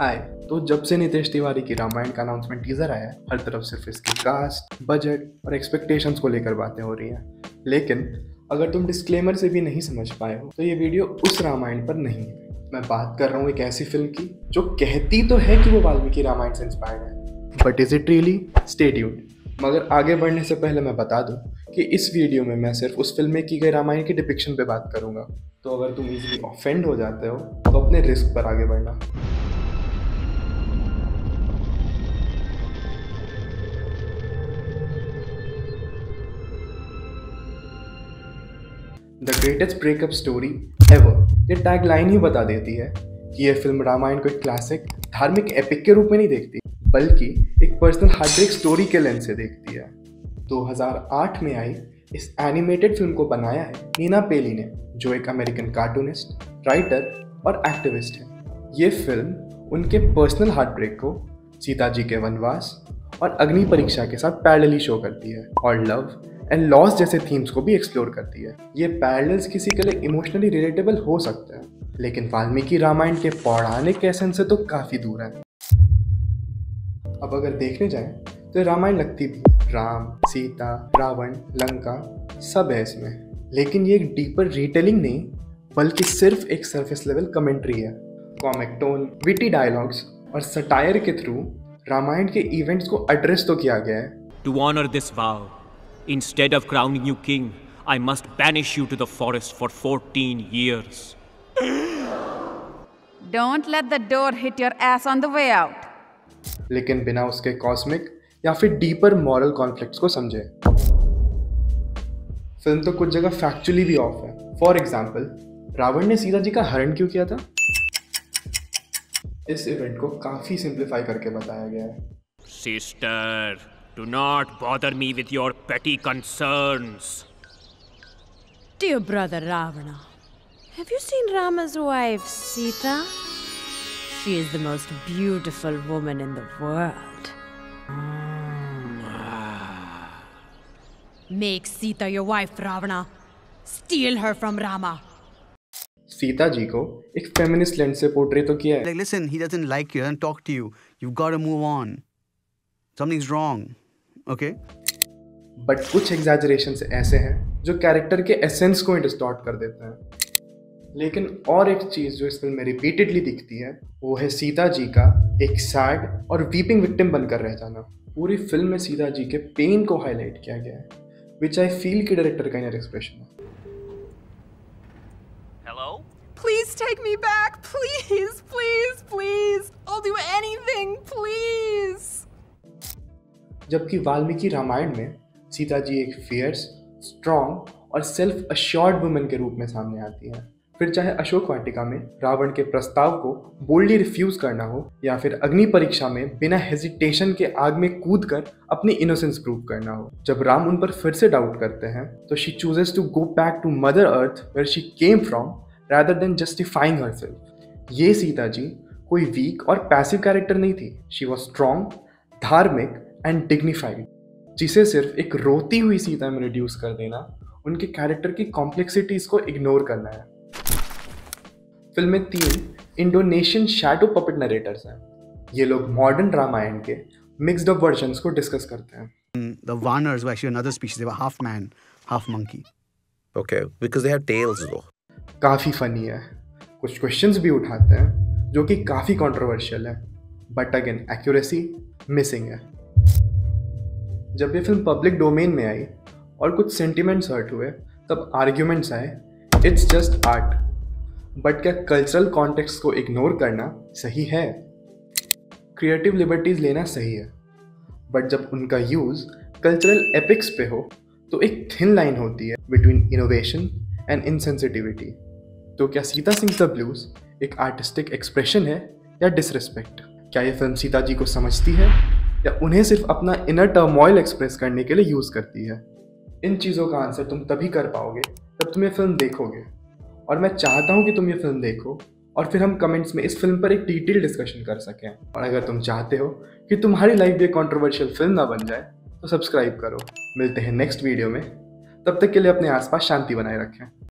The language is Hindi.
हाय। तो जब से नितेश तिवारी की रामायण का अनाउंसमेंट टीजर आया है, हर तरफ सिर्फ इसकी कास्ट, बजट और एक्सपेक्टेशंस को लेकर बातें हो रही हैं। लेकिन अगर तुम डिस्क्लेमर से भी नहीं समझ पाए हो तो ये वीडियो उस रामायण पर नहीं है। मैं बात कर रहा हूँ एक ऐसी फिल्म की जो कहती तो है कि वो वाल्मीकि रामायण से इंस्पायर्ड है, but is it really? Stay tuned. मगर आगे बढ़ने से पहले मैं बता दूं कि इस वीडियो में मैं सिर्फ उस फिल्म में की गई रामायण की डिपिक्शन पे बात करूंगा। तो अगर तुम इजीली ऑफेंड हो जाते हो तो अपने रिस्क पर आगे बढ़ना। The greatest breakup story ever, ये टैगलाइन ही बता देती है कि यह फिल्म रामायण को एक क्लासिक धार्मिक एपिक के रूप में नहीं देखती, बल्कि एक पर्सनल हार्टब्रेक स्टोरी के लेंस से देखती है। 2008 में आई इस एनिमेटेड फिल्म को बनाया है नीना पेली ने, जो एक अमेरिकन कार्टूनिस्ट, राइटर और एक्टिविस्ट है। ये फिल्म उनके पर्सनल हार्टब्रेक को सीता जी के वनवास और अग्नि परीक्षा के साथ पैरेलली शो करती है और लव एंड लॉस जैसे थीम्स को भी एक्सप्लोर करती है। ये पैरेलल्स किसी के लिए इमोशनली रिलेटेबल हो सकते हैं, लेकिन वाल्मीकि रामायण के पौराणिक एसेंस से तो काफी दूर है। अब अगर देखने जाएं तो रामायण लगती भी है, राम, सीता, रावण, लंका सब है इसमें, लेकिन ये एक डीपर रिटेलिंग नहीं बल्कि सिर्फ एक सरफेस लेवल कमेंट्री है। कॉमिक टोन, विटी डायलॉग्स और सटायर के थ्रू रामायण के इवेंट्स को एड्रेस तो किया गया है। To honor this vow, instead of crowning you king, I must banish you to the forest for 14 years. Don't let the door hit your ass on the way out. लेकिन बिना उसके कॉस्मिक या फिर डीपर मॉरल कॉन्फ्लिक्ट्स को समझे। फिल्म तो कुछ जगह फैक्चुअली भी ऑफ है। फॉर एग्जाम्पल, रावण ने सीता जी का हरण क्यों किया था? इस इवेंट को काफी सिंप्लीफाई करके बताया गया है। Sister, do not bother me with your petty concerns. Dear brother Ravana, have you seen Rama's wife Sita? She is the most beautiful woman in the world. Make Sita your wife, Ravana. Steal her from Rama. Sita ji को एक फेमिनिस्ट लेंस से पोर्ट्रे तो किया है। Like, listen, he doesn't like you, doesn't talk to you. You've got to move on. Something's wrong. Okay? But कुछ एग्जैजरेशंस ऐसे हैं जो कैरेक्टर के एसेंस को डिस्टॉर्ट कर देते हैं। लेकिन और एक चीज़ जो इस फिल्म में रिपीटेडली दिखती है वो है सीता जी का एक सैड और वीपिंग विक्टिम बनकर रह जाना। पूरी फिल्म में सीता जी के पेन को हाईलाइट किया गया है, विच आई फील कि डायरेक्टर का इनर एक्सप्रेशन है। Hello? Please take me back. Please, please, please. I'll do anything, please. जबकि वाल्मीकि रामायण में सीता जी एक फियर्स, स्ट्रॉन्ग और सेल्फ अश्योर्ड वुमन के रूप में सामने आती है। फिर चाहे अशोक वाटिका में रावण के प्रस्ताव को बोल्डली रिफ्यूज करना हो या फिर अग्नि परीक्षा में बिना हेजिटेशन के आग में कूद कर अपनी इनोसेंस प्रूव करना हो। जब राम उन पर फिर से डाउट करते हैं तो she chooses to go back to mother earth where she came from rather than justifying herself। ये सीता जी कोई वीक और पैसिव कैरेक्टर नहीं थी। शी वॉज स्ट्रॉन्ग, धार्मिक एंड डिग्निफाइड, जिसे सिर्फ एक रोती हुई सीता में रिड्यूस कर देना उनके कैरेक्टर की कॉम्प्लेक्सिटीज को इग्नोर करना है। फिल्म में 3 इंडोनेशियन शैडो पपेट नरेटर्स हैं। ये लोग मॉडर्न रामायण के मिक्स्ड अप वर्जन्स को डिस्कस करते हैं। The Vanars were actually another species. They were half man, half monkey. Okay, because they have tails though. काफ़ी फनी है, कुछ क्वेश्चंस भी उठाते हैं जो कि काफ़ी कंट्रोवर्शियल है, बट अगेन एक्यूरेसी मिसिंग है। जब ये फिल्म पब्लिक डोमेन में आई और कुछ सेंटिमेंट्स हर्ट हुए तब आर्ग्यूमेंट्स आए इट्स जस्ट आर्ट। बट क्या कल्चरल कॉन्टेक्स्ट को इग्नोर करना सही है? क्रिएटिव लिबर्टीज लेना सही है, बट जब उनका यूज़ कल्चरल एपिक्स पे हो तो एक थिन लाइन होती है बिटवीन इनोवेशन एंड इनसेंसिटिविटी। तो क्या सीता सिंग्स द ब्लूज एक आर्टिस्टिक एक्सप्रेशन है या डिसरिस्पेक्ट? क्या ये फिल्म सीता जी को समझती है या उन्हें सिर्फ अपना इनर टर्मोइल एक्सप्रेस करने के लिए यूज़ करती है? इन चीज़ों का आंसर तुम तभी कर पाओगे जब तुम ये फिल्म देखोगे, और मैं चाहता हूँ कि तुम ये फिल्म देखो और फिर हम कमेंट्स में इस फिल्म पर एक डिटेल डिस्कशन कर सकें। और अगर तुम चाहते हो कि तुम्हारी लाइफ भी एक कॉन्ट्रोवर्शियल फिल्म ना बन जाए तो सब्सक्राइब करो। मिलते हैं नेक्स्ट वीडियो में, तब तक के लिए अपने आसपास शांति बनाए रखें।